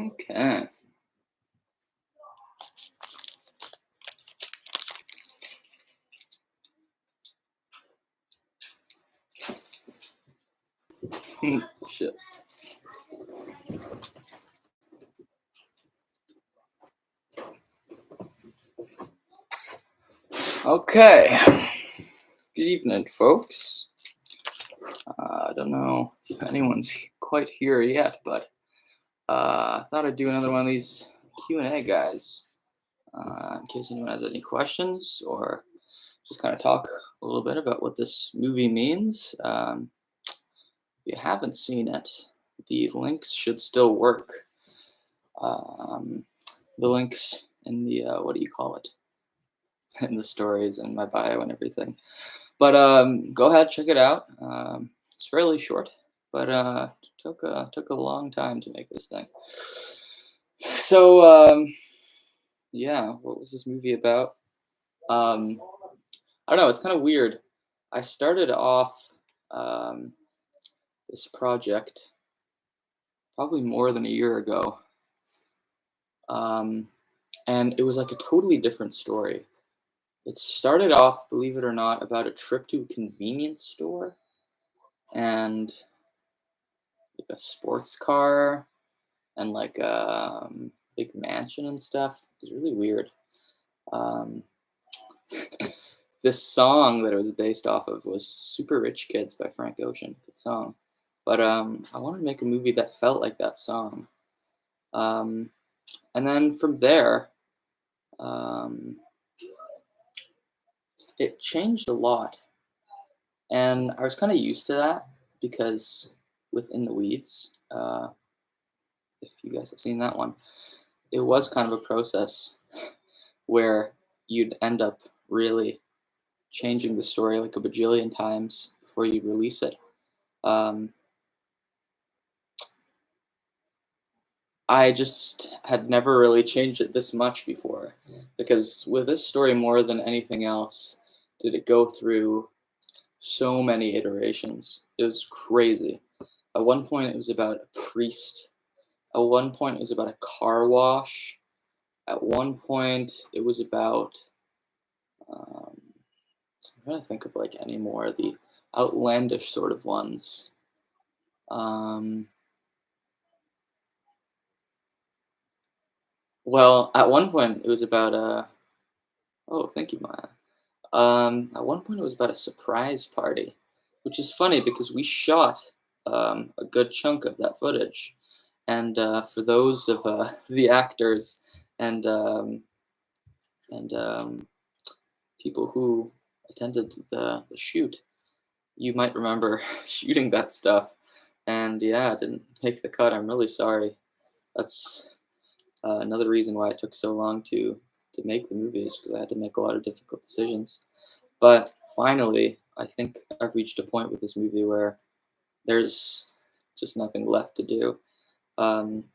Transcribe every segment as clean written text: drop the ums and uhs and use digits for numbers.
Okay. Shit. Okay. Good evening, folks. I don't know if anyone's quite here yet, but I thought I'd do another one of these Q&A guys, in case anyone has any questions or just kind of talk a little bit about what this movie means. If you haven't seen it, the links should still work. Um, the links in the what do you call it? In the stories and my bio and everything. But go ahead, check it out. It's fairly short, but took a long time to make this thing. So yeah, what was this movie about? Um, I don't know. It's kind of weird. I started off um, this project probably more than a year ago, um, and it was like a totally different story. It started off, believe it or not, about a trip to a convenience store and like a sports car and like a big mansion and stuff. It was really weird. Um, this song that it was based off of was "Super Rich Kids" by Frank Ocean. Good song, but I wanted to make a movie that felt like that song. Um, and then from there, um, it changed a lot, and I was kind of used to that because within the weeds, if you guys have seen that one, it was kind of a process where you'd end up really changing the story like a bajillion times before you release it. Um, I just had never really changed it this much before because with this story, more than anything else, did it go through so many iterations. It was crazy. At one point, it was about a priest. At one point, it was about a car wash. At one point, it was about I'm trying to think of like any more of the outlandish sort of ones. Um, well, at one point it was about a. Oh, thank you, Maya. At one point it was about a surprise party, which is funny because we shot a good chunk of that footage, and for those of the actors and um, and people who attended the shoot, you might remember shooting that stuff. And yeah, it didn't make the cut. I'm really sorry. That's another reason why it took so long to make the movie is because I had to make a lot of difficult decisions. But finally, I think I've reached a point with this movie where there's just nothing left to do. Um,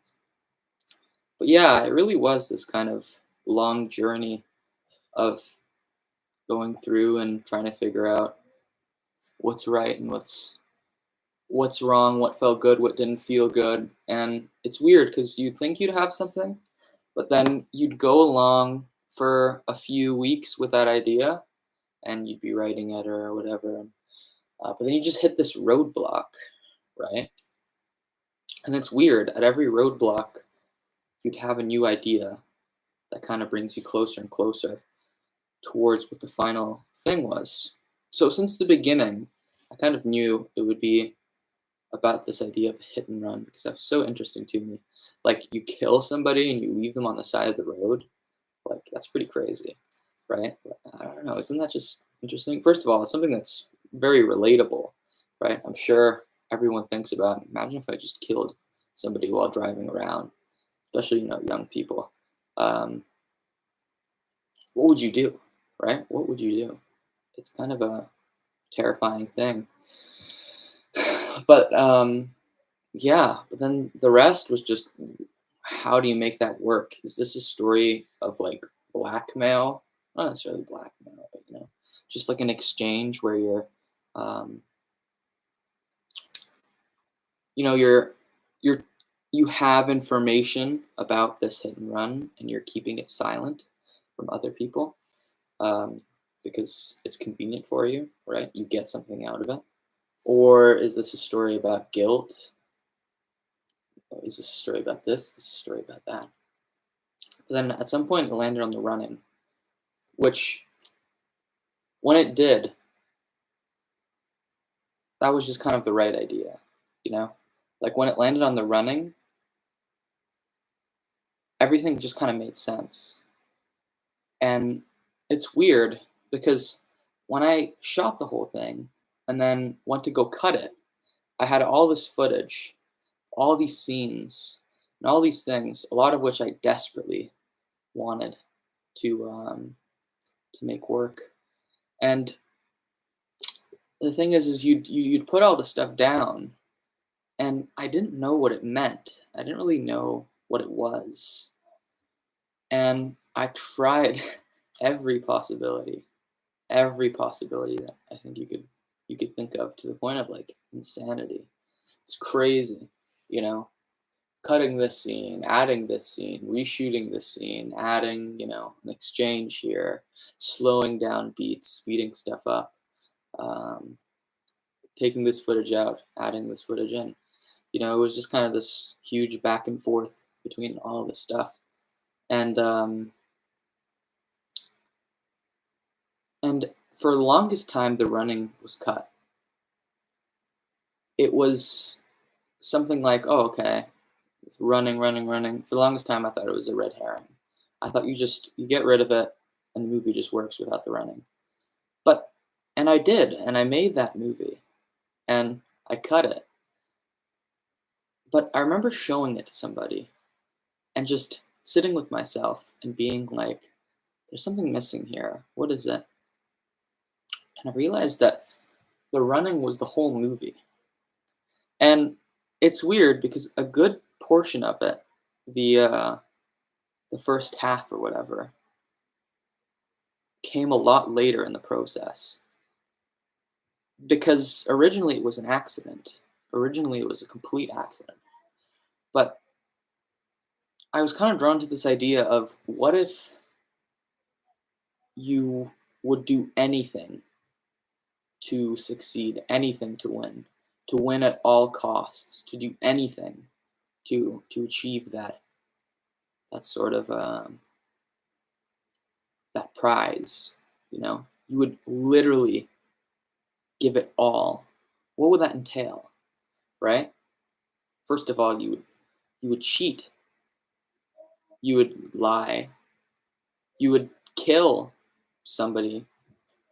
but yeah, it really was this kind of long journey of going through and trying to figure out what's right and what's wrong, what felt good, what didn't feel good. And it's weird because you'd think you'd have something, but then you'd go along for a few weeks with that idea and you'd be writing it or whatever. But then you just hit this roadblock, right? And it's weird. At every roadblock, you'd have a new idea that kind of brings you closer and closer towards what the final thing was. So since the beginning, I kind of knew it would be about this idea of hit and run because that was so interesting to me. Like you kill somebody and you leave them on the side of the road. Like that's pretty crazy, right? I don't know. Isn't that just interesting? First of all, it's something that's very relatable, right? I'm sure everyone thinks about. Imagine if I just killed somebody while driving around, especially young people. Um, what would you do, right? What would you do? It's kind of a terrifying thing. But yeah, but then the rest was just how do you make that work? Is this a story of like blackmail? Not necessarily blackmail, but just like an exchange where um, you're you're you have information about this hit and run and you're keeping it silent from other people, um, because it's convenient for you, right? You get something out of it. Or is this a story about guilt? Is this a story about this? This is a story about that. But then at some point it landed on the running, which when it did, that was just kind of the right idea, you know? Like when it landed on the running, everything just kind of made sense. And it's weird because when I shot the whole thing and then went to go cut it, I had all this footage, all these scenes, and all these things, a lot of which I desperately wanted to make work. And the thing is you'd put all the stuff down, and I didn't know what it meant. I didn't really know what it was, and I tried every possibility that I think you could think of, to the point of like insanity. It's crazy, you know. Cutting this scene, adding this scene, reshooting this scene, adding, an exchange here, slowing down beats, speeding stuff up, um, taking this footage out, adding this footage in. It was just kind of this huge back and forth between all this stuff. And and for the longest time, the running was cut. It was something like, oh, okay, running, running, running. For the longest time, I thought it was a red herring. I thought you get rid of it, and the movie just works without the running. But and I did, and I made that movie, and I cut it. But I remember showing it to somebody, and just sitting with myself and being like, "There's something missing here. What is it?" And I realized that the running was the whole movie. And it's weird because a good portion of it, the uh, the first half or whatever, came a lot later in the process. Because originally it was an accident. Originally it was a complete accident. But I was kind of drawn to this idea of, what if you would do anything to succeed, anything to win at all costs, to do anything to achieve that sort of that prize, you would literally give it all. What would that entail, right? First of all, you would cheat, you would lie, you would kill somebody,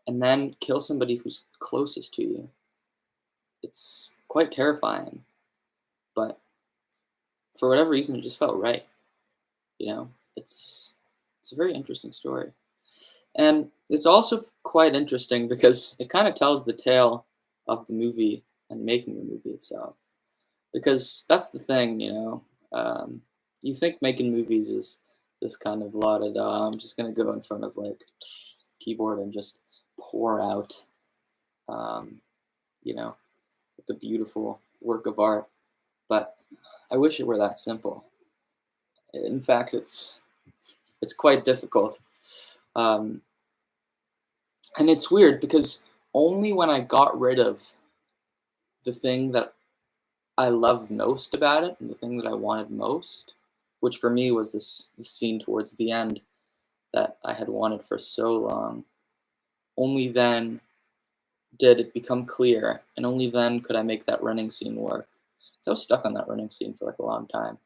and then kill somebody who's closest to you. It's quite terrifying, but for whatever reason, it just felt right. It's a very interesting story. And it's also quite interesting because it kind of tells the tale of the movie and making the movie itself. Because that's the thing, you think making movies is this kind of la da da. I'm just gonna go in front of like keyboard and just pour out, um, like a beautiful work of art. But I wish it were that simple. In fact, it's quite difficult. Um, and it's weird because only when I got rid of the thing that I loved most about it and the thing that I wanted most, which for me was this scene towards the end that I had wanted for so long, only then did it become clear, and only then could I make that running scene work. So I was stuck on that running scene for like a long time.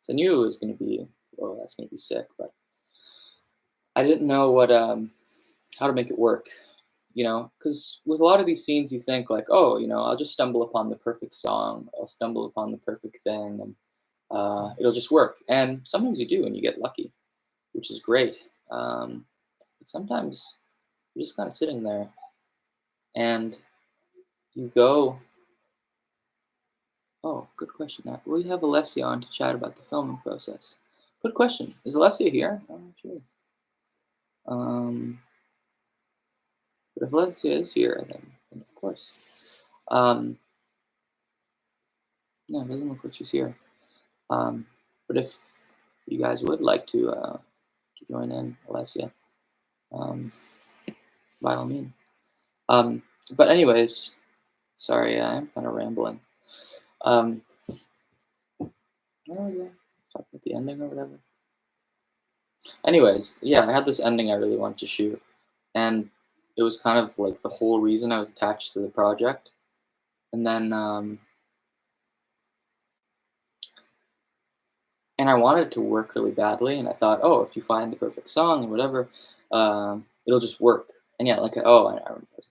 So I knew it was going to be, oh, that's going to be sick, but I didn't know how to make it work. Because with a lot of these scenes, you think like, oh, I'll just stumble upon the perfect song, I'll stumble upon the perfect thing, and it'll just work. And sometimes you do, and you get lucky, which is great. But sometimes you're just kind of sitting there, and you go, oh, good question. Will you have Alessia on to chat about the filming process? Good question. Is Alessia here? Oh, she is. But if Alessia is here, then of course. No, it doesn't look like she's here. But if you guys would like to join in, Alessia, um, by all means. Um, but anyways, sorry, I'm kind of rambling. Um, oh yeah, talking about the ending or whatever. Anyways, yeah, I had this ending I really wanted to shoot, and it was kind of like the whole reason I was attached to the project. And then, and I wanted it to work really badly, and I thought, oh, if you find the perfect song or whatever, it'll just work. And yeah, like, oh, I remember this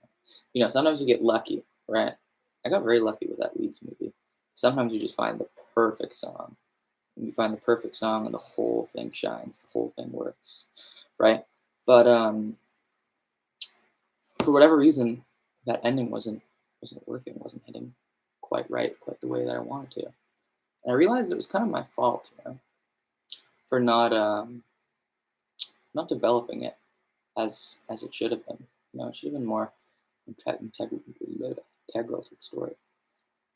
one. Sometimes you get lucky, right? I got very lucky with that Leeds movie. Sometimes you just find the perfect song. And you find the perfect song, and the whole thing shines. The whole thing works, right? But for whatever reason, that ending wasn't working. Wasn't hitting quite right, quite the way that I wanted to. And I realized it was kind of my fault, for not developing it as it should have been. It should have been more integral to the story.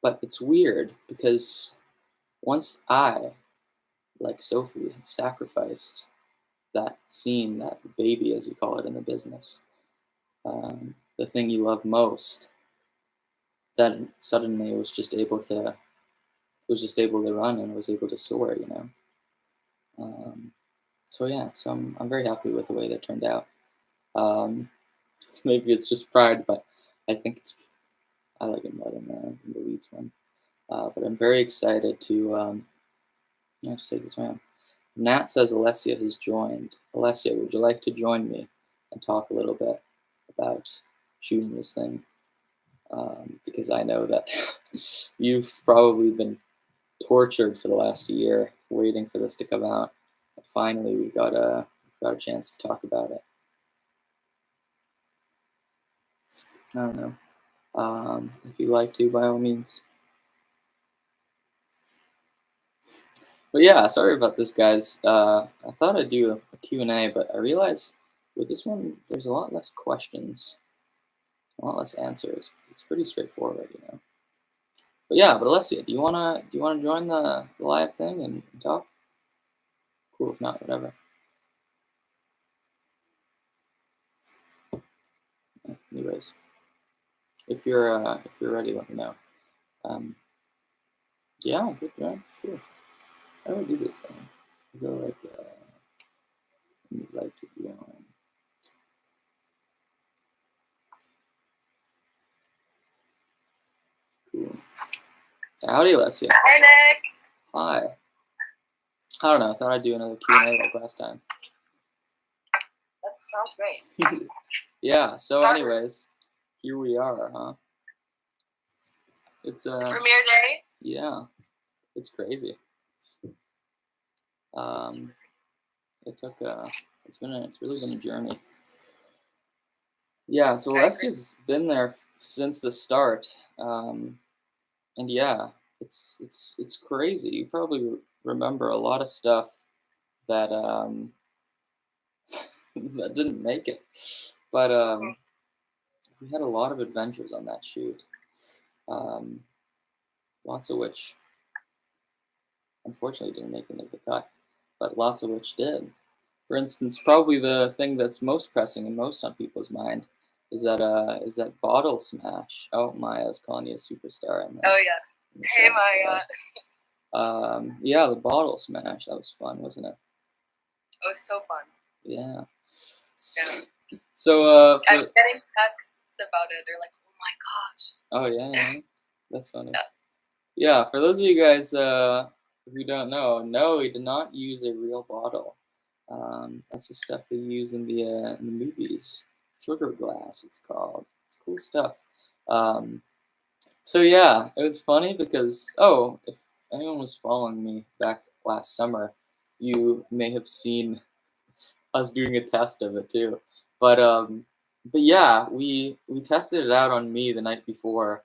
But it's weird because once I, like Sophie, had sacrificed that scene, that baby, as you call it in the business, the thing you love most, then suddenly it was just able to run, and it was able to soar. Um, so yeah, so I'm very happy with the way that turned out. Um, Maybe it's just pride, but I think I like it more than the Leeds one. But I'm very excited to take this round. Nat says Alessia has joined. Alessia, would you like to join me and talk a little bit about shooting this thing? Because I know that you've probably been tortured for the last year waiting for this to come out. And finally, we got a chance to talk about it. I don't know. If you'd like to, by all means. But yeah, sorry about this, guys. I thought I'd do a Q&A, but I realized with this one, there's a lot less questions, a lot less answers. It's pretty straightforward. But yeah, but Alessia, do you wanna join the live thing and talk? Cool. If not, whatever. Anyways, if you're ready, let me know. Um, yeah, good job. Sure. How do I do this thing? I go like you'd like to be on. Cool. Howdy, Alessia. Hi, Nick. Hi. I don't know. I thought I'd do another Q&A like last time. That sounds great. Yeah. So, anyways, here we are, huh? It's Premiere day. Yeah, it's crazy. It took it's really been a journey. Yeah. So Alessia's been there since the start. And yeah, it's crazy. You probably remember a lot of stuff that that didn't make it, but we had a lot of adventures on that shoot. Um, Lots of which unfortunately didn't make it into the cut, but lots of which did. For instance, probably the thing that's most pressing and most on people's mind is that bottle smash. Oh, Maya's calling you a superstar. Oh yeah. Hey Maya. Yeah, the bottle smash. That was fun, wasn't it? It was so fun. Yeah. Yeah. So I'm getting texts about it. They're like, "Oh oh my gosh." yeah, that's funny. Yeah. Yeah, for those of you guys who don't know, no, we did not use a real bottle. That's the stuff they use in the movies. Sugar glass, it's called. It's cool stuff. So yeah, it was funny because if anyone was following me back last summer, you may have seen us doing a test of it too. But yeah, we tested it out on me the night before,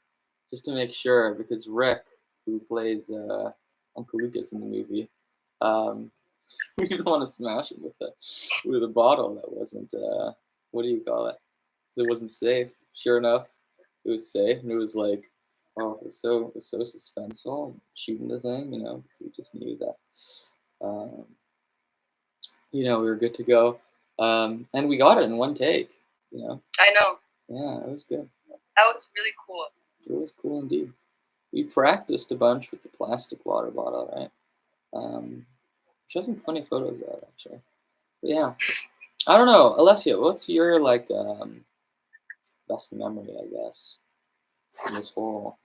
just to make sure because Rick, who plays Uncle Lucas in the movie, um, we didn't want to smash it with a bottle that wasn't what do you call it? 'Cause it wasn't safe. Sure enough, it was safe, and it was like Oh, it was so suspenseful shooting the thing, you know, because we just knew that, um, you know, we were good to go, and we got it in one take. You know, I know. yeah, it was good. That was really cool. It was cool indeed. We practiced a bunch with the plastic water bottle, right? Showed some funny photos of that actually. But yeah, I don't know, Alessia, what's your like best memory, I guess, in this whole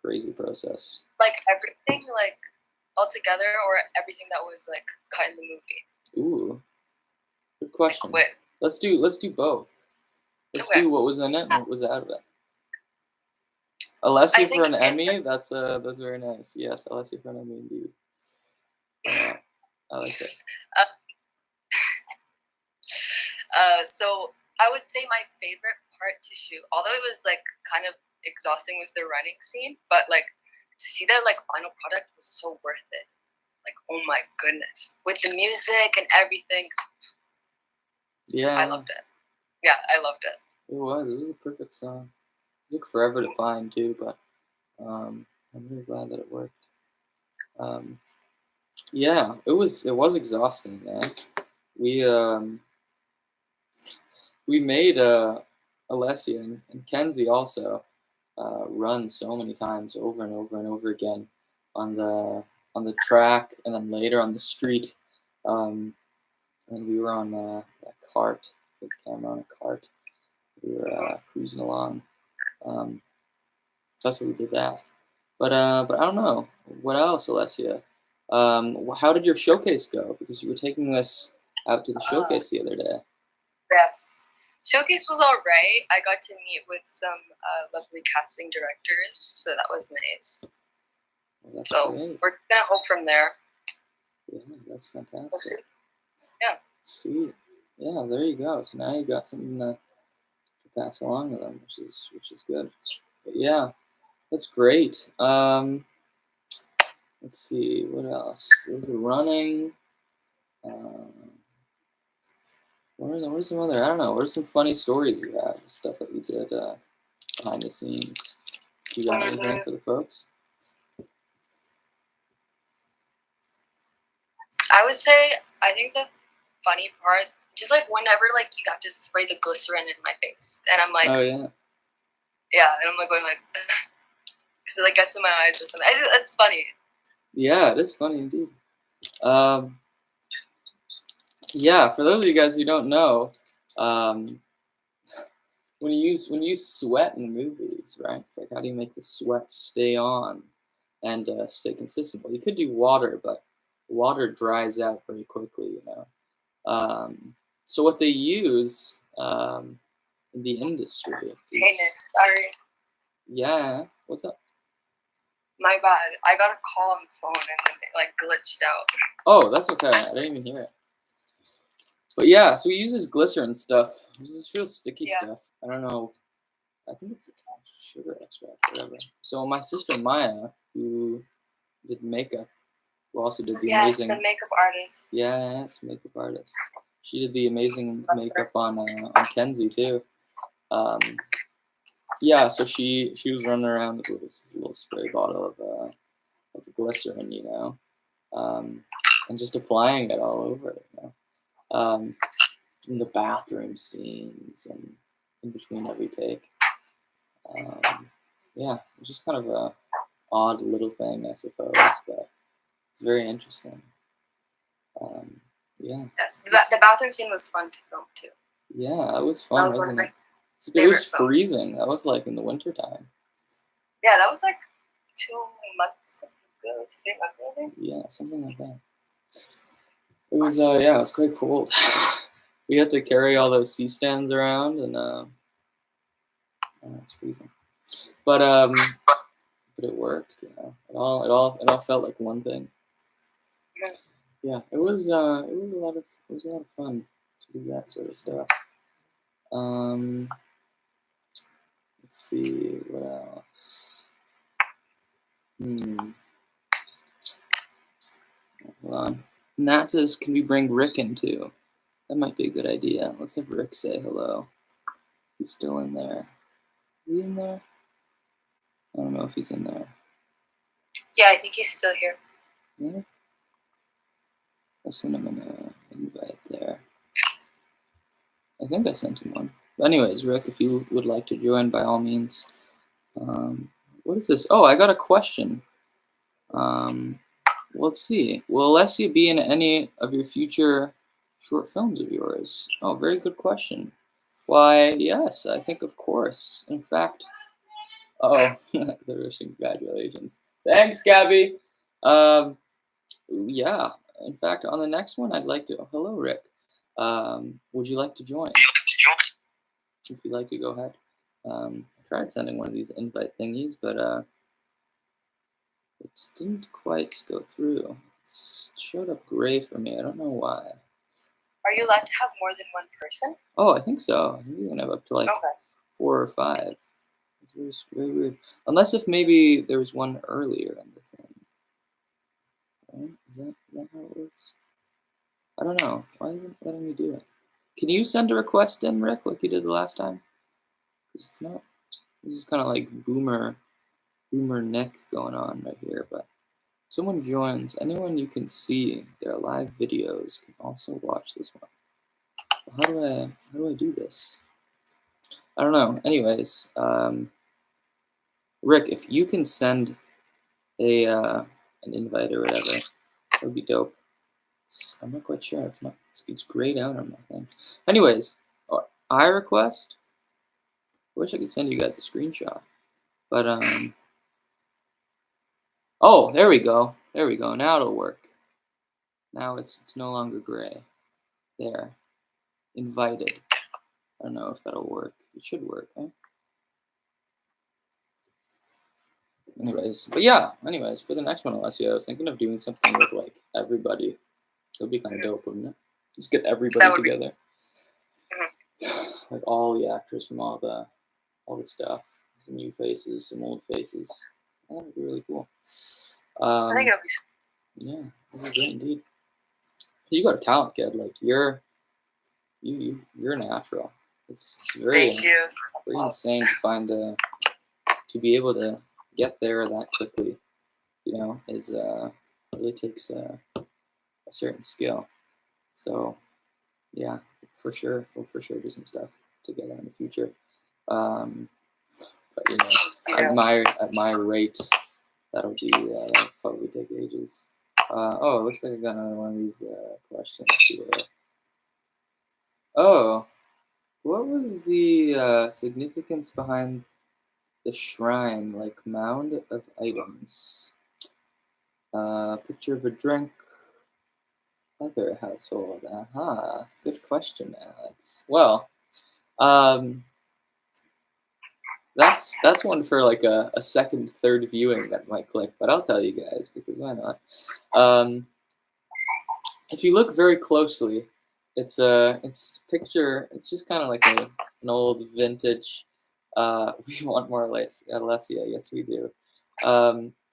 crazy process? Like everything, like all together, or everything that was like cut in the movie. Ooh, good Like question. quit. Let's do both. Let's Okay. do what was in it and what was out of it. I Alessia for think an in Emmy, that's very nice. Yes, Alessia for an Emmy indeed. Yeah, I like that. so I would say my favorite part to shoot, although it was like kind of exhausting, was the running scene. But like to see that like final product was so worth it. Like oh my goodness, with the music and everything, Yeah, I yeah, loved it. Yeah, I loved it. it was. It was a perfect song. It took forever to find too, but I'm really glad that it worked. Um, yeah, it was exhausting, man. We um we made Alessia and Kenzie also run so many times over and over and over again on the track and then later on the street. Um, and we were on a cart with the camera on a cart. We were cruising along. Um, that's what we did that. But I don't know what else, Alessia. How did your showcase go? Because you were taking this out to the Uh, showcase the other day. yes. Showcase was all right. I got to meet with some lovely casting directors, so that was nice. Well, that's So great. we're gonna hope from there. Yeah, that's We'll fantastic. see. Yeah. Sweet. Yeah, there you go. So now you got something to pass along to them, which is good. But yeah, that's great. Let's see what else. There's the running. Um, what are some other? I don't know. What are some funny stories you have? Stuff that we did behind the scenes. You got anything for the folks? I would say I think the funny part, just like whenever like you have to spray the glycerin in my face, and I'm like, Oh yeah, yeah, and I'm like going like, because it like gets in my eyes or something. It's funny. yeah. It is funny indeed. Um, yeah, for those of you guys who don't know, um, when you sweat in movies, right? It's like how do you make the sweat stay on and stay consistent? Well, you could do water, but water dries out very quickly, you know. So what they use in the industry Hey Nick, is sorry, yeah. What's up? my bad. I got a call on the phone and then it like glitched out. Oh, that's okay. I didn't even hear it. But yeah, so he uses glycerin stuff. It's this real sticky Yeah. stuff. I don't know. I think it's sugar extract, whatever. So my sister Maya, who did makeup, who also did the Yes, the amazing makeup artist. yes makeup artist. She did the amazing makeup on Kenzie too. Um, yeah, so she was running around with this little spray bottle of glycerin, you know, and just applying it all over it, you know, in the bathroom scenes and in between every take. Yeah, it's just kind of a odd little thing, I suppose, but it's very interesting. Um, yeah, Yes, the bathroom scene was fun to film too. yeah, it was That fun, was one of wasn't my it? It favorite was films. freezing. That was like in the winter time. Yeah, that was like 2 months ago, 3 months ago, I think. Yeah, something like that. It was yeah, it was quite cold. We had to carry all those C stands around, and it's freezing. But it worked. You know, it all felt like one thing. Yeah. Yeah, it was a lot of fun to do that sort of stuff. Um, let's see what else. Hmm. Hold on. Nat says, "Can we bring Rick in too?" That might be a good idea. Let's have Rick say hello. He's still in there. Is he in there? I don't know if he's in there. Yeah, I think he's still here. Yeah. I sent him an invite there. I think I sent him one. But anyways, Rick, if you would like to join, by all means. What is this? Oh, I got a question. Let's see. Will Alessia be in any of your future short films of yours? Oh, very good question. Why, yes, I think of course. In fact, oh, there were some congratulations. Thanks, Gabby. Yeah. In fact, on the next one, I'd like to. Oh, hello, Rick. Would you like to join? If you'd like to, go ahead. I tried sending one of these invite thingies, but it didn't quite go through. It showed up gray for me. I don't know why. Are you allowed to have more than one person? Oh, I think so. I think you can have up to like 4 or 5. It's very weird. Unless if maybe there was one earlier in the thing. Right? Is that how it works? I don't know. Why isn't it letting me do it? Can you send a request in, Rick, like you did the last time? Because it's not. This is kind of like boomer Nick going on right here. But if someone joins, anyone you can see their live videos can also watch this one. How do I do this? I don't know. Anyways, Rick, if you can send an invite or whatever, that would be dope. I'm not quite sure. It's grayed out on my thing. Anyways, I request. I wish I could send you guys a screenshot, but oh, there we go. There we go. Now it'll work. Now it's no longer gray. There, invited. I don't know if that'll work. It should work, right? Anyways, but yeah. Anyways, for the next one, Alessia, I was thinking of doing something with like everybody. It would be kind of dope, wouldn't it? Just get everybody together, like all the actors from all the stuff, some new faces, some old faces. That would be really cool. I think it'll be. Yeah, that would be great indeed. You got a talent, kid. Like you're a natural. It's very insane to find to be able to get there that quickly. You know, is really takes a certain skill. So yeah, for sure, we'll for sure do some stuff together in the future. But you know, at my rate, that'll probably take ages. Oh, it looks like I got another one of these questions here. Oh, what was the significance behind the shrine, like mound of items? Picture of a drink. Other household. Aha. Good question, Alex. Well, that's one for like a second, third viewing that might click, but I'll tell you guys because why not? If you look very closely, it's picture. It's just kind of like an old vintage. We want more Alessia. Yes, we do.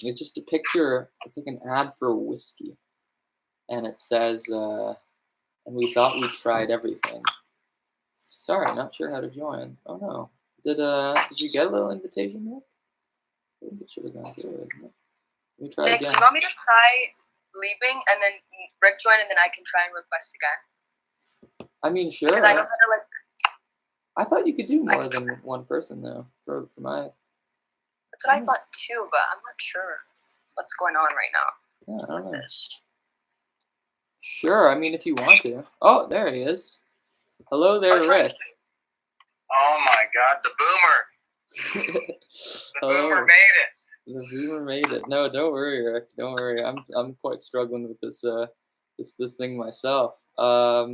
It's just a picture. It's like an ad for whiskey, and it says, "And we thought we tried everything." Sorry, not sure how to join. Oh no. Did you get a little invitation yet? I think it should have gone through, isn't it? Let me try Nick, again. do you want me to try leaving and then Rick join and then I can try and request again? I mean, sure. Because I know how to like. I thought you could do more than one person though. For my. That's what I thought too, but I'm not sure what's going on right now. Yeah, I don't know. Sure. I mean, if you want to. Oh, there he is. Hello there, Rick. Oh my God, the boomer! The boomer made it. The boomer made it. No, don't worry, Rick. Don't worry. I'm quite struggling with this this thing myself. How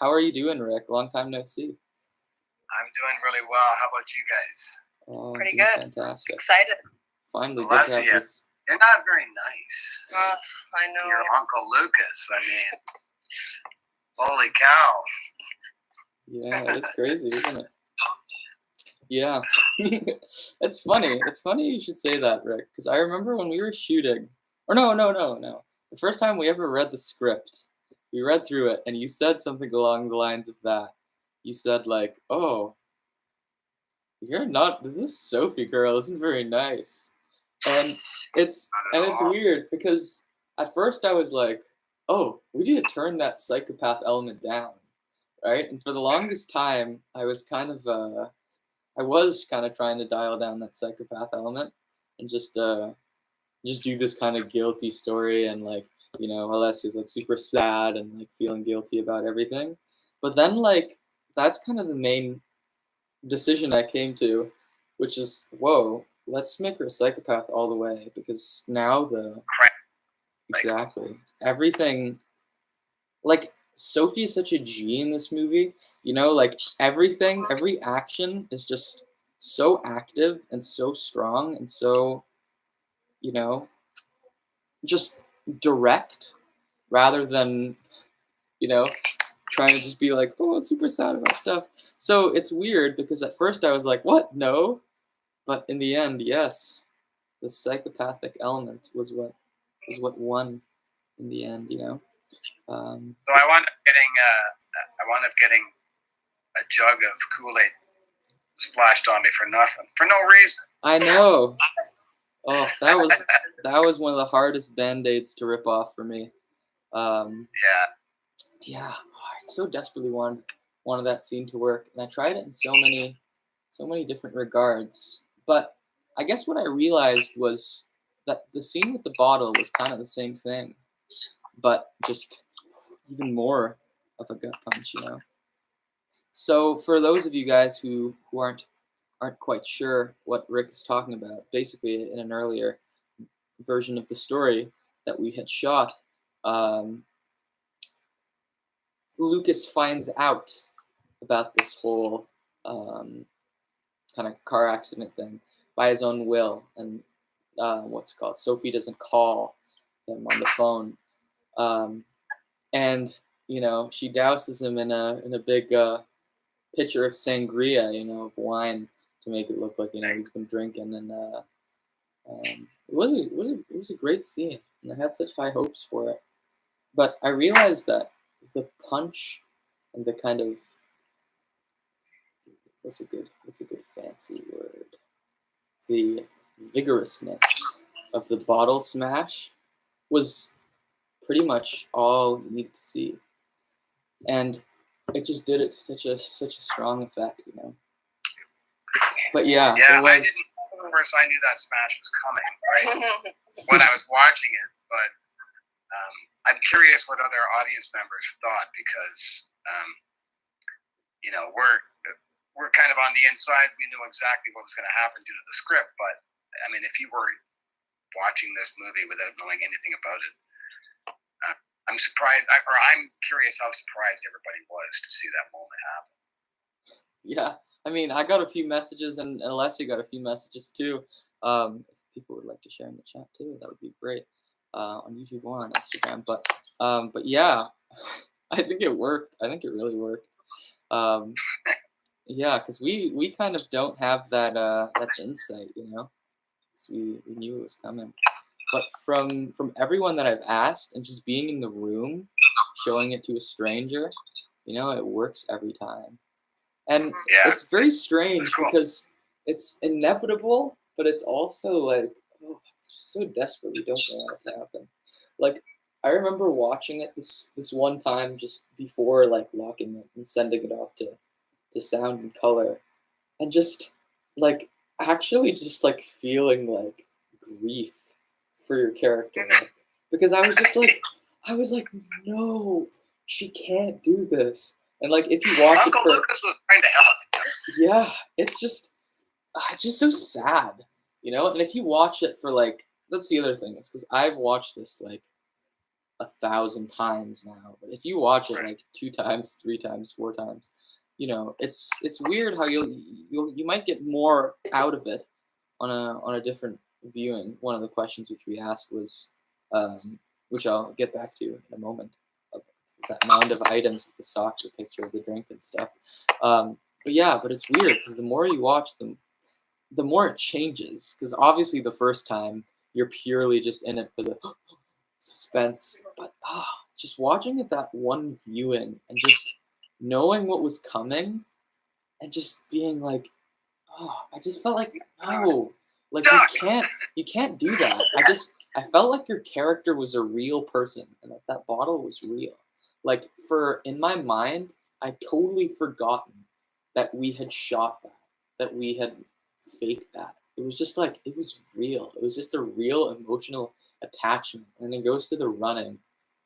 are you doing, Rick? Long time no see. I'm doing really well. How about you guys? Oh, pretty good. Fantastic. Excited. Finally, Alessia, good to have this. You're not very nice. I know. Your Uncle Lucas. I mean, holy cow. Yeah, it's crazy, isn't it? Yeah. It's funny. It's funny you should say that, Rick, because I remember when we were shooting, or no. The first time we ever read the script, we read through it, and you said something along the lines of that. You said like, "Oh, You're not. This is Sophie girl. Isn't very nice. And it's Not at all. weird because at first I was like, oh, we need to turn that psychopath element down, right? And for the longest time, I was kind of trying to dial down that psychopath element and just do this kind of guilty story and like Alessia's like super sad and like feeling guilty about everything. But then like that's kind of the main decision I came to, which is whoa, let's make her a psychopath all the way because now the Crank. exactly everything like Sophie is such a G in this movie, like everything, every action is just so active and so strong and so, you know, just direct rather than, you know, trying to just be like, oh, super sad about stuff. So it's weird because at first I was like, what? No. But in the end, yes, the psychopathic element was what won in the end, So I wound up getting a jug of Kool-Aid splashed on me for nothing, for no reason. I know. Oh, that was one of the hardest band-aids to rip off for me. Yeah, I so desperately wanted that scene to work, and I tried it in so many different regards. But I guess what I realized was that the scene with the bottle was kind of the same thing, but just even more of a gut punch, So for those of you guys who aren't quite sure what Rick is talking about, basically in an earlier version of the story that we had shot, Lucas finds out about this whole kind of car accident thing by his own will, and Sophie doesn't call him on the phone, and she douses him in a big pitcher of sangria, of wine to make it look like he's been drinking, and it was a great scene, and I had such high hopes for it. But I realized that the punch and the kind of what's a good fancy word? The vigorousness of the bottle smash was pretty much all you needed to see, and it just did it to such a strong effect, But yeah, Yeah, it was. I didn't. Of course, I knew that smash was coming, right? When I was watching it, but I'm curious what other audience members thought because we're kind of on the inside. We knew exactly what was going to happen due to the script, but I mean, if you were watching this movie without knowing anything about it, I'm surprised, or I'm curious how surprised everybody was to see that moment happen. Yeah, I mean, I got a few messages, and Alessia got a few messages too. If people would like to share in the chat too, that would be great on YouTube or on Instagram. But yeah, I think it worked. I think it really worked. Yeah, because we kind of don't have that insight, because we knew it was coming. But from everyone that I've asked and just being in the room, showing it to a stranger, it works every time. And it's very strange because it's inevitable, but it's also like, just so desperately don't want it to happen. Like, I remember watching it this one time just before like locking it and sending it off to sound and color, and just like actually just like feeling like grief for your character, because I was like, no, she can't do this. And like if you watch Uncle it for Lucas was trying to help. yeah, it's just so sad, And if you watch it for like, that's the other thing is because I've watched this like 1,000 times now, but if you watch it like 2 times, 3 times, 4 times, it's weird how you might get more out of it on a different viewing. One of the questions which we asked was, which I'll get back to in a moment, that mound of items with the sock, the picture of the drink and stuff. But it's weird because the more you watch them, the more it changes. Because obviously the first time you're purely just in it for the suspense, but just watching it that one viewing and just knowing what was coming and just being like, oh, I just felt like no, like Duck! you can't do that. I felt like your character was a real person and that bottle was real. Like for in my mind, I totally forgotten that we had shot that we had faked that. It was just like it was real. It was just a real emotional attachment. And it goes to the running.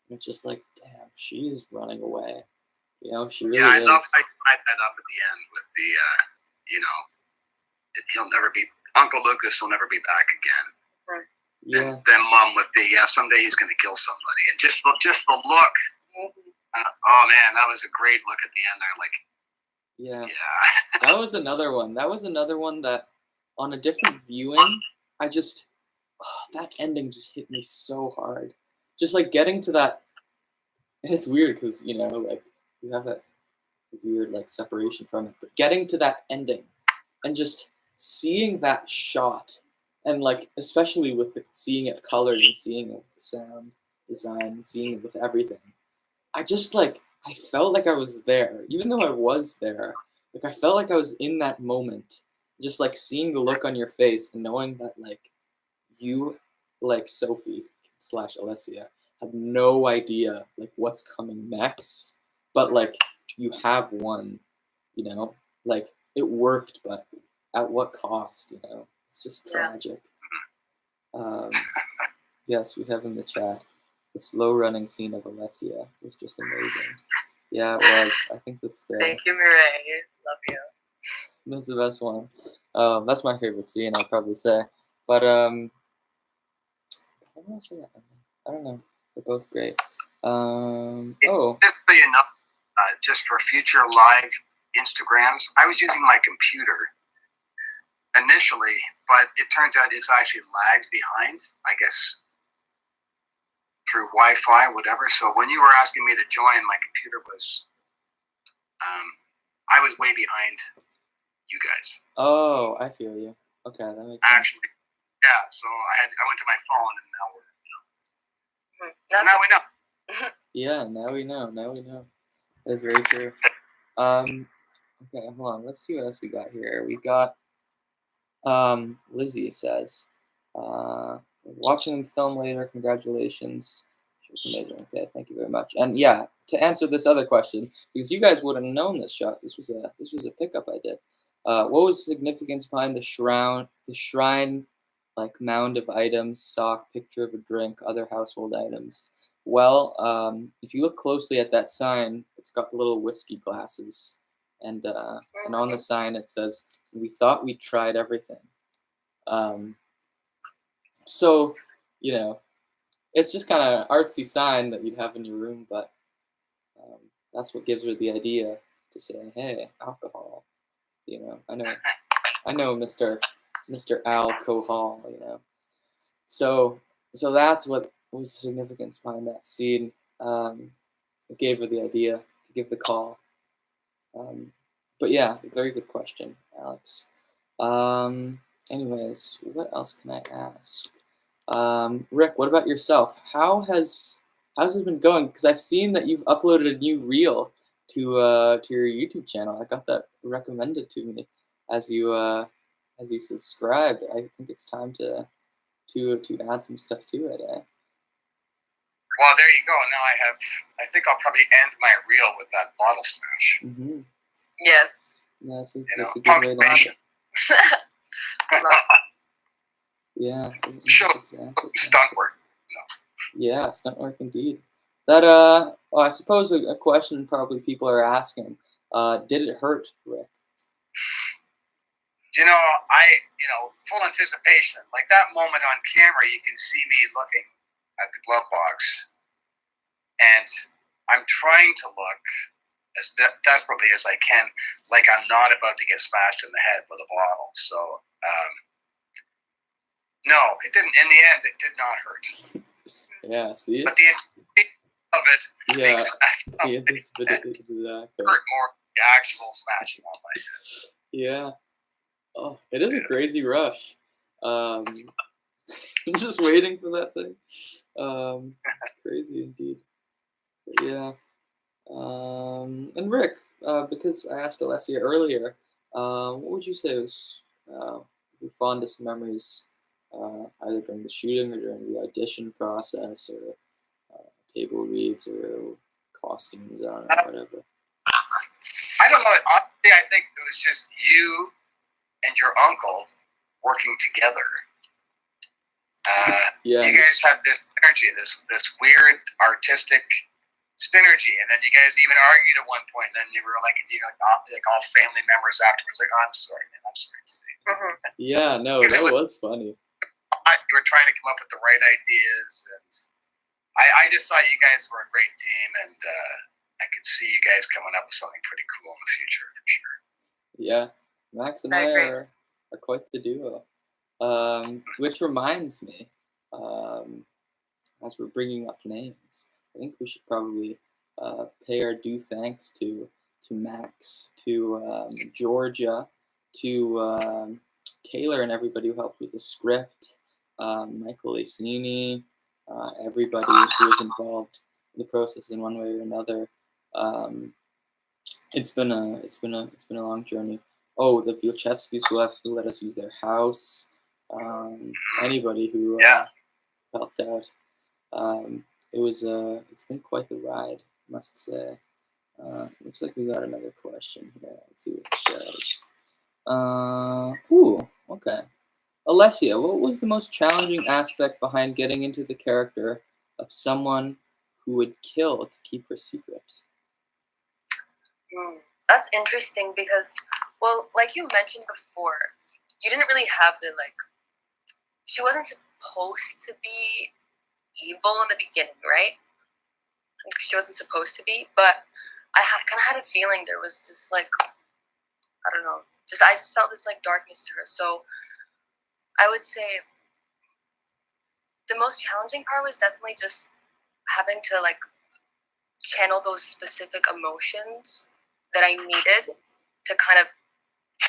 And it's just like, damn, she's running away. You know, she Yeah, really I love is. how you tied that up at the end with the, you know, he'll never be, Uncle Lucas will never be back again. Yeah. And then Mom with the, someday he's going to kill somebody. And just the look. Oh, man, that was a great look at the end there. Like, Yeah. yeah. That was another one. That was another one that on a different viewing, I just that ending just hit me so hard. Just like getting to that and it's weird because, you know, like you have that weird like separation from it, but getting to that ending and just seeing that shot and like especially with the seeing it colored and seeing it with the sound design and seeing it with everything. I just like I felt like I was there, even though I was there. Like I felt like I was in that moment, just like seeing the look on your face and knowing that like you, like Sophie slash Alessia, have no idea like what's coming next, but like you have won, you know, like it worked, but at what cost? You know, it's just Yeah. tragic. Yes, we have in the chat. The slow running scene of Alessia was just amazing. Yeah, it was. I think that's Thank you, Mireille. Love you. that's the best one. That's my favorite scene, I'd probably say. But I don't know. I don't know. They're both great. Oh, Just so you know, just for future live Instagrams, I was using my computer initially, but it turns out it's actually lagged behind, I guess, through Wi-Fi, whatever. So when you were asking me to join, my computer was, I was way behind you guys. oh, I feel you. Okay, that makes sense. Actually, yeah. So I went to my phone, and now we're, That's now we know. Yeah, now we know. Now we know. That's very true. Okay, hold on. Let's see what else we got here. We got Lizzie says, watching the film later. Congratulations. She was amazing. Okay, thank you very much. And yeah, to answer this other question, because you guys would have known this shot. This was a pickup I did. What was the significance behind the shrine, like mound of items, sock, picture of a drink, other household items? Well, if you look closely at that sign, it's got the little whiskey glasses, and on the sign it says, "We thought we tried everything." So, you know, it's just kind of an artsy sign that you'd have in your room, but that's what gives her the idea to say, "Hey, alcohol." You know, I know, Mr. Alcohol. You know, so that's what was the significance behind that scene. It gave her the idea to give the call. But yeah, very good question, Alex. Anyways, what else can I ask? Rick, what about yourself? How's it been going? Because I've seen that you've uploaded a new reel to your YouTube channel. I got that recommended to me as you subscribed. I think it's time to add some stuff to it. Eh? Well, there you go. Now I think I'll probably end my reel with that bottle smash. Mm-hmm. Yes. That's a good punk way to end nation. it. Yeah. Show Exactly. stunt work. Yeah, stunt work indeed. That well, I suppose a question probably people are asking. Did it hurt, Rick? Full anticipation. Like that moment on camera, you can see me looking at the glove box, and I'm trying to look as desperately as I can, like I'm not about to get smashed in the head with a bottle. So, no, it didn't. In the end, it did not hurt. Yeah, see? But the anticipation of it, Yeah, exactly, exactly. hurt more than the actual smashing on my head. Yeah. Oh, it is a crazy rush. I'm just waiting for that thing. It's crazy indeed. But yeah. And Rick, because I asked Alessia earlier, What would you say was your fondest memories, either during the shooting or during the audition process, or table reads or costumes? I don't know, whatever. I don't know. Honestly, I think it was just you and your uncle working together. Yeah. You guys had this energy, this weird artistic synergy, and then you guys even argued at one point. And then you were like, all family members afterwards, like, oh, I'm sorry, man, I'm sorry. Mm-hmm. Yeah, no, that was funny. You were trying to come up with the right ideas, and I just thought you guys were a great team, and I could see you guys coming up with something pretty cool in the future for sure. Yeah, Max and I are quite the duo. Which reminds me, as we're bringing up names, I think we should probably pay our due thanks to Max, to Georgia, to Taylor and everybody who helped with the script, Michael Acini, everybody who was involved in the process in one way or another. It's been a long journey. Oh, the Vilchevskis who let us use their house. Anybody who helped out. It's been quite the ride, I must say. Looks like we got another question here. Let's see what it says. Okay. Alessia, what was the most challenging aspect behind getting into the character of someone who would kill to keep her secret? That's interesting because, well, like you mentioned before, you didn't really have she wasn't supposed to be evil in the beginning, right? She wasn't supposed to be, but I kind of had a feeling there was just I don't know, I just felt this darkness to her. So I would say the most challenging part was definitely just having to channel those specific emotions that I needed to kind of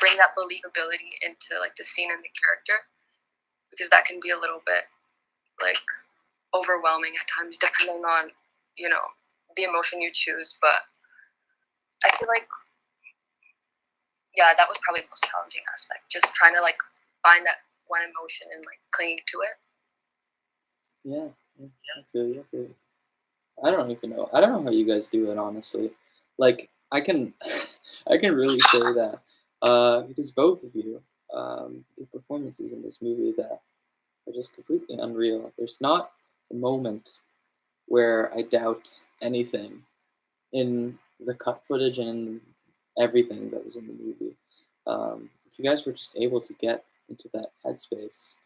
bring that believability into the scene and the character, because that can be a little bit overwhelming at times depending on the emotion you choose. But I feel that was probably the most challenging aspect, just trying to find that one emotion and clinging to it. Yeah, I feel you. I don't even know. I don't know how you guys do it, honestly. I can really say that because both of you, the performances in this movie that are just completely unreal. There's not a moment where I doubt anything in the cut footage and in everything that was in the movie. You guys were just able to get into that headspace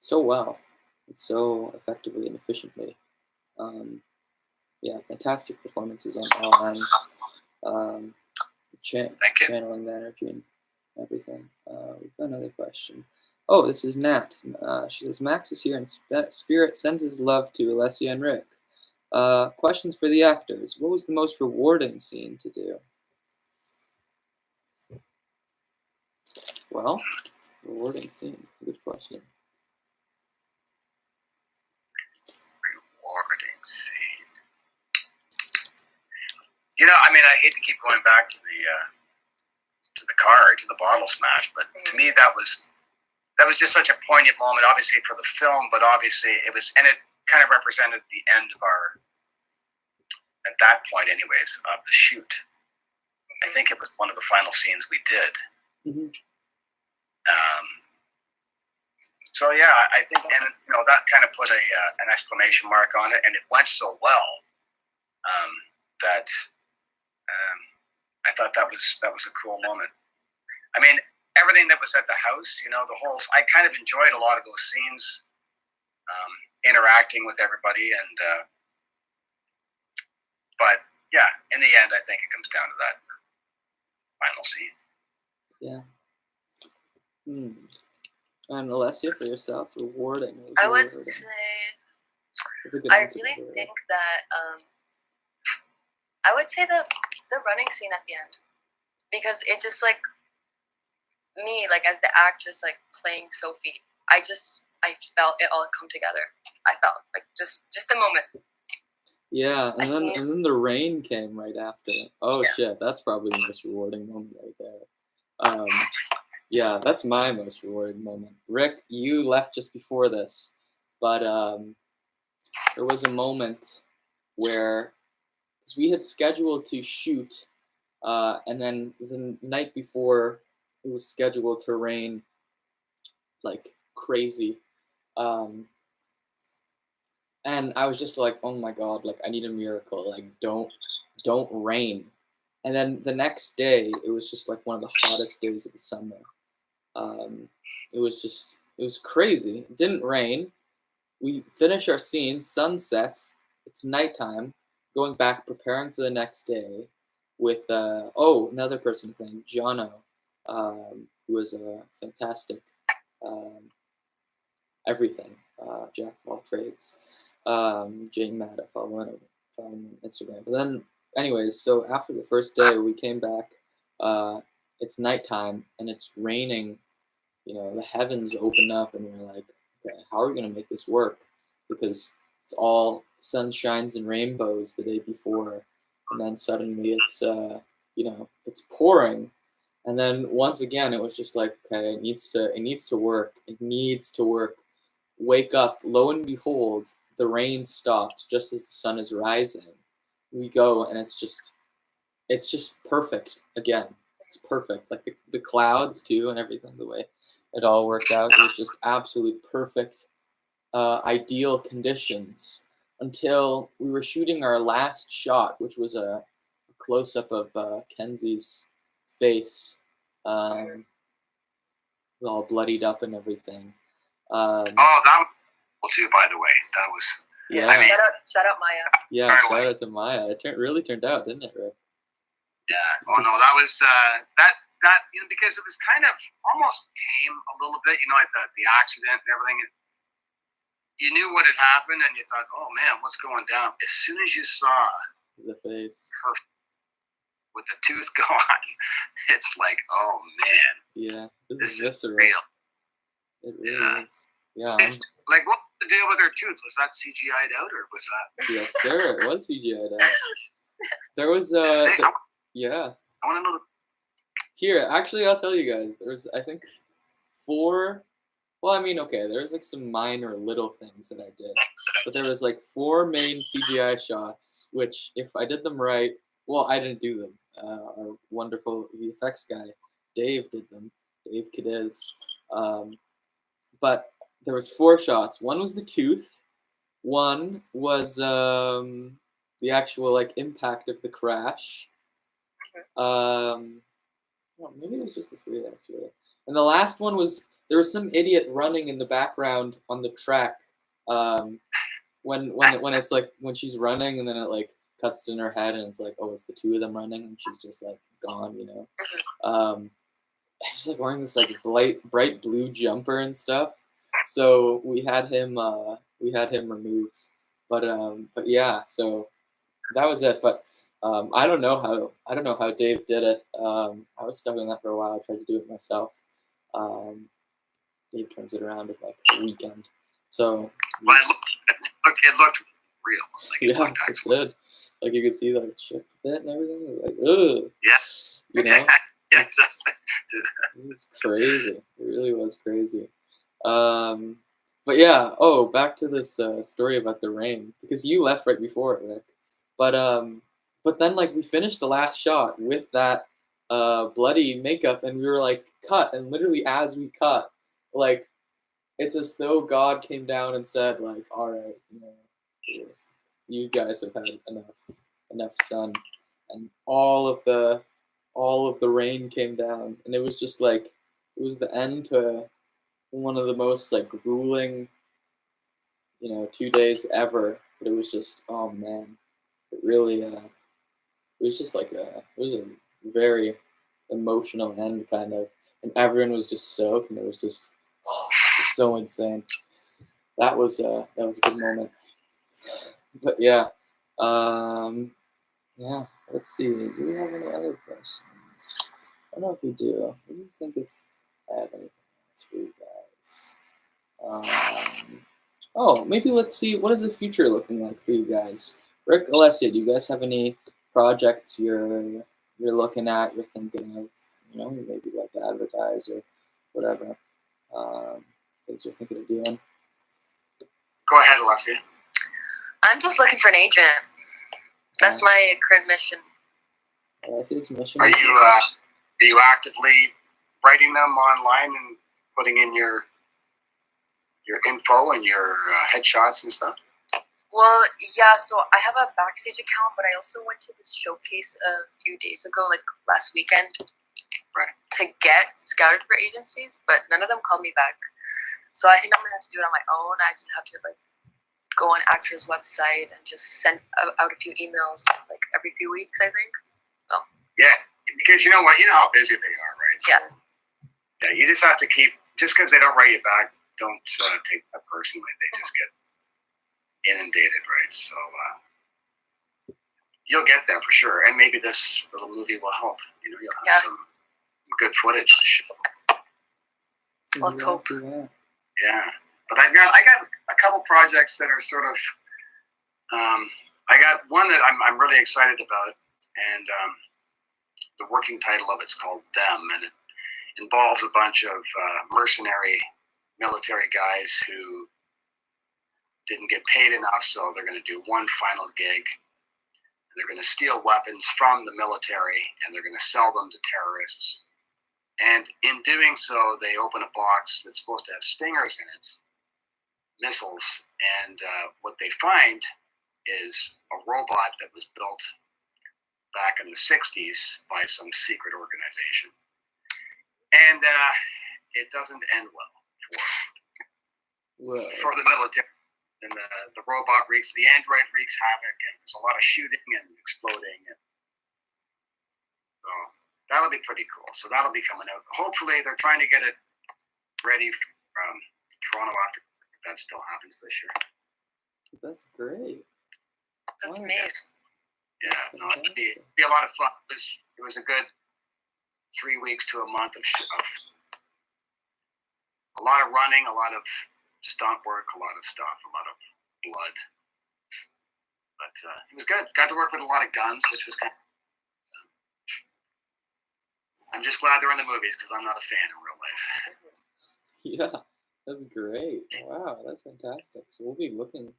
so well and so effectively and efficiently. Fantastic performances on all ends. Channeling the energy and everything. We've got another question. Oh, this is Nat. She says, Max is here in spirit, sends his love to Alessia and Rick. Questions for the actors. What was the most rewarding scene to do? Well, rewarding scene. Good question. Rewarding scene. I hate to keep going back to the bottle smash, but to me that was just such a poignant moment, obviously for the film, but obviously it kind of represented the end of at that point anyways, of the shoot. I think it was one of the final scenes we did. Mm-hmm. I think, and that kind of put an exclamation mark on it, and it went so well that I thought that was a cool moment. I mean, everything that was at the house, I kind of enjoyed a lot of those scenes, interacting with everybody, and but yeah, in the end, I think it comes down to that final scene. Yeah. And Alessia, for yourself, rewarding. I would say, I really think that I would say the running scene at the end, because it just me as the actress playing Sophie, I felt it all come together. I felt just the moment. Yeah, I seen. and then the rain came right after. Oh Yeah. shit, that's probably the most rewarding moment right there. Yeah, that's my most rewarding moment. Rick, you left just before this, but there was a moment where, because we had scheduled to shoot, and then the night before it was scheduled to rain like crazy. Um, and I was just like, oh my god, like I need a miracle. Like don't rain. And then the next day, it was just like one of the hottest days of the summer. Um, it was crazy. It didn't rain. We finish our scene, sun sets, it's nighttime, going back, preparing for the next day with, another person playing, Jono, who was a fantastic um, everything, jack of all trades. Jay Matta, follow him on Instagram. But then, anyways, so after the first day, we came back. It's nighttime and it's raining. You know, the heavens open up, and we're like, okay, how are we gonna make this work? Because it's all sunshines and rainbows the day before, and then suddenly it's it's pouring, and then once again it was just like, okay, it needs to work, it needs to work. Wake up, lo and behold, the rain stops just as the sun is rising. We go, and it's just perfect again. It's perfect. Like the clouds too and everything, the way it all worked out. It was just absolute perfect, ideal conditions until we were shooting our last shot, which was a close up of Kenzie's face, um, all bloodied up and everything. Oh, that was cool too, by the way. That was. Yeah. I mean, Shout out Maya. Yeah, Very shout well. out to Maya. It really turned out, didn't it, Rick? yeah. Oh no, that was that because it was kind of almost tame a little bit. You know, like the accident and everything. You knew what had happened, and you thought, "Oh man, what's going down?" As soon as you saw The face. her with the tooth gone, it's like, "Oh man, Yeah, this this is is visceral. real." It really Yeah. is. Yeah. Like, what was the deal with her tooth? Was that CGI'd out, or was that? Yes, sir. It was CGI'd out. There was Hey, yeah. I want to know. Here, actually, I'll tell you guys. There's, I think, 4. Well, I mean, okay, there's like some minor little things that I did, but there was like 4 main CGI shots, which if I did them right, well, I didn't do them. Our wonderful VFX guy, Dave, did them. Dave Cadiz. But there was 4 shots. One was the tooth. One was the actual like impact of the crash. Well, maybe it was just the 3 actually. And the last one was there was some idiot running in the background on the track. When it's like when she's running and then it like cuts in her head and it's like, oh, it's the 2 of them running and she's just like gone, you know. I was like wearing this like bright blue jumper and stuff. So we had him removed. But yeah, so that was it. But I don't know how Dave did it. I was stuck on that for a while. I tried to do it myself. Dave turns it around in like a weekend. So Well, it looked real. Like, it yeah, looked it actually. did. Like you could see like chipped a bit and everything. Like ugh. Yeah. You know. Yeah, It's- exactly. It was crazy. It really was crazy. But yeah. Oh, back to this story about the rain because you left right before it, Rick. But then like we finished the last shot with that bloody makeup, and we were like cut, and literally as we cut, like it's as though God came down and said like, all right, you know, you guys have had enough sun, and all of the rain came down, and it was just like it was the end to one of the most like grueling 2 days ever. But it was just, oh man, it really it was just like it was a very emotional end kind of, and everyone was just soaked, and it was just so insane. That was a good moment. But yeah, yeah. Let's see. Do we have any other questions? I don't know if we do. What do you think if I have anything else for you guys? Oh, maybe let's see. What is the future looking like for you guys? Rick, Alessia, do you guys have any projects you're looking at, you're thinking of, maybe like to advertise or whatever, things you're thinking of doing? Go ahead, Alessia. I'm just looking for an agent. That's my current mission. Alessia's mission. Are you actively writing them online and putting in your info and your headshots and stuff? Well, yeah, so I have a Backstage account, but I also went to this showcase a few days ago, like last weekend, right, to get scouted for agencies, but none of them called me back. So I think I'm gonna have to do it on my own. I just have to like go on Actors' website and just send out a few emails like every few weeks, I think. So yeah, because you know what, you know how busy they are, right? So, yeah. Yeah, you just have to keep, just because they don't write you back, don't take that personally. They just get inundated, right? So you'll get there for sure, and maybe this little movie will help. You'll have some good footage to show. Let's hope. Yeah, but I got a couple projects that are sort of. I got one that I'm really excited about, and the working title of it's called Them, and it involves a bunch of mercenary military guys who didn't get paid enough, so they're going to do one final gig. They're going to steal weapons from the military, and they're going to sell them to terrorists. And in doing so, they open a box that's supposed to have stingers in it, missiles, and what they find is a robot that was built back in the 60s by some secret organization. And it doesn't end well for the military. And the robot the android wreaks havoc, and there's a lot of shooting and exploding. And so that'll be pretty cool. So that'll be coming out. Hopefully, they're trying to get it ready for Toronto after that still happens this year. That's great. That's amazing. Yeah, no, it'd be a lot of fun. It was a good 3 weeks to a month of a lot of running, a lot of stunt work, a lot of stuff, a lot of blood. But it was good. Got to work with a lot of guns, which was good. I'm just glad they're in the movies because I'm not a fan in real life. Yeah, that's great. Wow, that's fantastic. So we'll be looking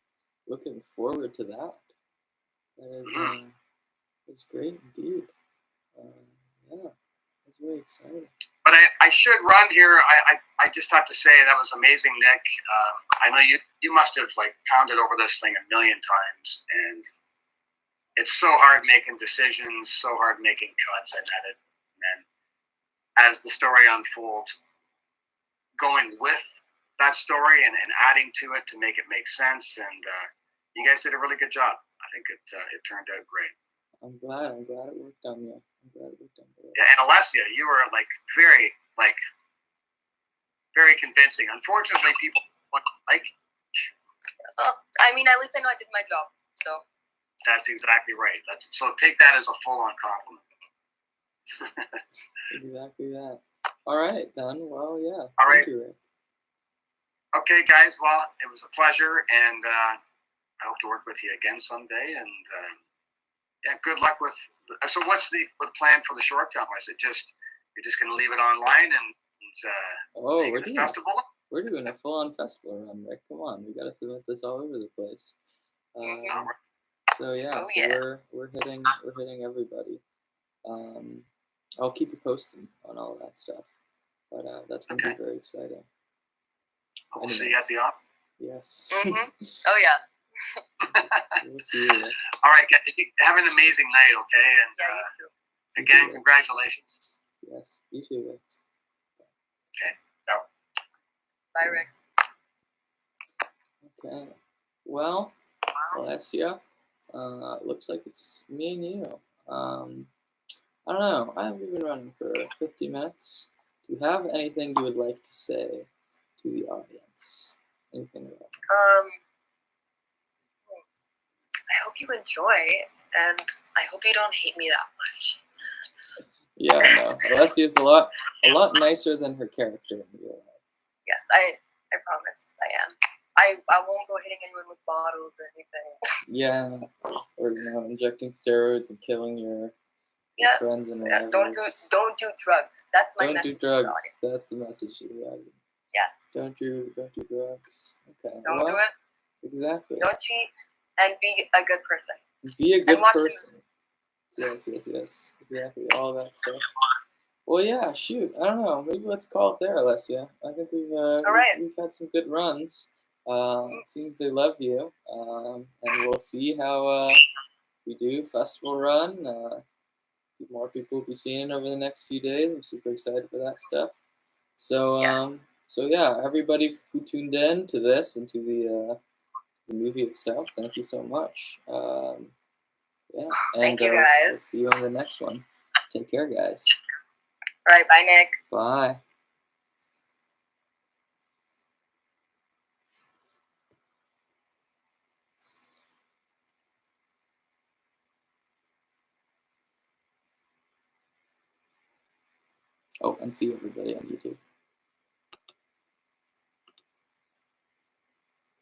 forward to that. That is that's great indeed. Yeah, that's very exciting. But I should run here. I just have to say that was amazing, Nick. I know you must have like pounded over this thing a million times, and it's so hard making decisions, so hard making cuts and edit. And as the story unfolds, going with that story and adding to it to make it make sense. And you guys did a really good job. I think it turned out great. I'm glad it worked on you. Yeah, and Alessia, you were very convincing. Unfortunately, people wouldn't like. I mean, at least I know I did my job. So. That's exactly right. So take that as a full-on compliment. Exactly that. All right, then. Well, yeah. All right. Thank you, Rick. Okay, guys. Well, it was a pleasure, and I hope to work with you again someday. And yeah, good luck with. So, what's the plan for the short film? Is it just you're just going to leave it online and we're doing a full-on festival run, Rick. Come on, we got to submit this all over the place. So yeah, we're hitting everybody. I'll keep you posted on all of that stuff, but that's going to be very exciting. We'll see you at the op. Yes. Mm-hmm. Oh yeah. We'll see you. Rick. All right, guys. Have an amazing night, okay? And you too. Again, congratulations. Yes, you too, Rick. Okay. No. Bye, Rick. Okay. Well, Alessia, looks like it's me and you. I don't know. I haven't been running for 50 minutes. Do you have anything you would like to say to the audience? Anything at all? I hope you enjoy, and I hope you don't hate me that much. Yeah, no. Alessia is a lot nicer than her character in real life. Yes, I promise I am. I won't go hitting anyone with bottles or anything. Yeah, or injecting steroids and killing your Yeah. friends and Yeah, relatives. don't do drugs. That's my Don't do message to the drugs. audience. That's the message to the audience. Yes. Don't do drugs. Okay. Don't well, do it. Exactly. Don't cheat, and be a good person. Be a good watch person. Yes. Exactly. All that stuff. Well, yeah. Shoot. I don't know. Maybe let's call it there, Alessia. I think right. we've had some good runs. It seems they love you, and we'll see how we do festival run. More people will be seeing it over the next few days. I'm super excited for that stuff. So, Yes. so yeah, everybody who tuned in to this and to the movie itself, thank you so much. Yeah, and Thank you, guys. We'll see you on the next one. Take care, guys. All right, bye, Nick. Bye. Oh, and see everybody on YouTube.